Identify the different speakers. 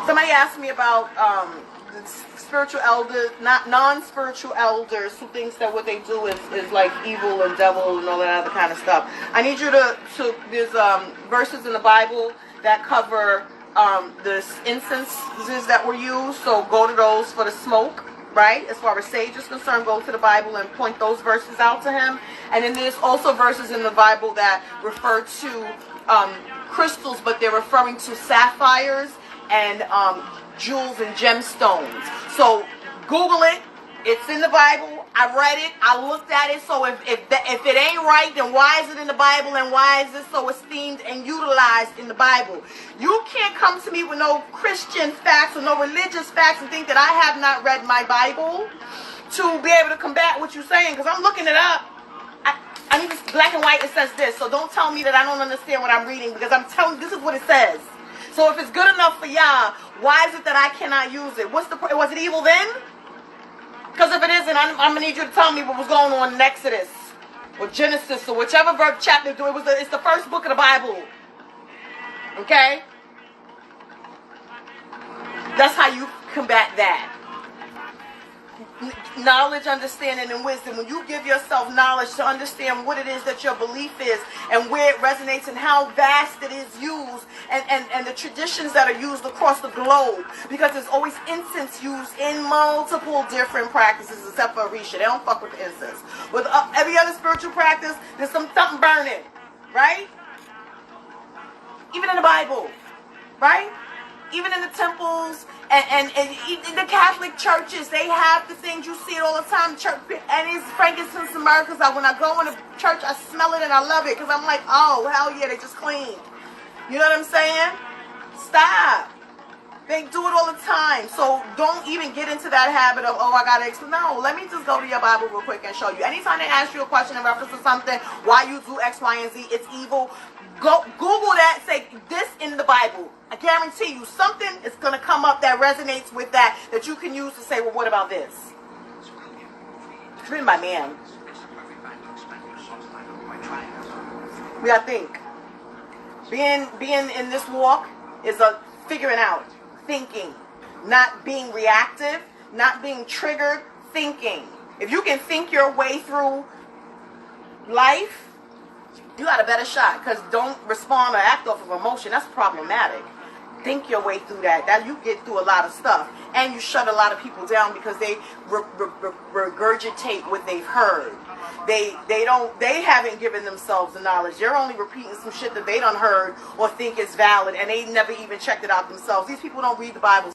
Speaker 1: Somebody asked me about the spiritual elders, not non-spiritual elders, who thinks that what they do is like evil and devil and all that other kind of stuff. I need you to there's verses in the Bible that cover the incenses that were used, so go to those for the smoke, right? As far as sage is concerned, go to the Bible and point those verses out to him. And then there's also verses in the Bible that refer to crystals, but they're referring to sapphires and jewels and gemstones. So Google it. It's in the Bible. I read it. I looked at it. So if it ain't right, then why is it in the Bible, and why is it so esteemed and utilized in the Bible? You can't come to me with no Christian facts or no religious facts and think that I have not read my Bible to be able to combat what you're saying, because I'm looking it up. I need this black and white. It says this. So don't tell me that I don't understand what I'm reading, because I'm telling you this is what it says. So if it's good enough for y'all, why is it that I cannot use it? Was it evil then? Because if it isn't, I'm going to need you to tell me what was going on in Exodus or Genesis or whichever verse chapter it was. It's the first book of the Bible. Okay? That's how you combat that. Knowledge, understanding, and wisdom. When you give yourself knowledge to understand what it is that your belief is and where it resonates and how vast it is used and the traditions that are used across the globe, because there's always incense used in multiple different practices except for Orisha. They don't fuck with the incense. With every other spiritual practice, there's something burning, right? Even in the Bible, right? Even in the temples and in the Catholic churches, they have the things, you see it all the time. Church, and it's frankincense and myrrh, because when I go in the church, I smell it and I love it, because I'm like, oh, hell yeah, they just cleaned. You know what I'm saying? Stop. They do it all the time. So don't even get into that habit of, oh, I got to explain. No, let me just go to your Bible real quick and show you. Anytime they ask you a question in reference to something, why you do X, Y, and Z, it's evil. Go Google that, say this in the Bible. I guarantee you something is going to come up that resonates with that you can use to say, well, what about this? It's written by man. We gotta think. Being in this walk is a figuring out, thinking, not being reactive, not being triggered, thinking. If you can think your way through life, you got a better shot, because don't respond or act off of emotion. That's problematic. Think your way through that. That you get through a lot of stuff, and you shut a lot of people down because they regurgitate what they've heard. They haven't given themselves the knowledge. They're only repeating some shit that they done heard or think is valid, and they never even checked it out themselves. These people don't read the Bible.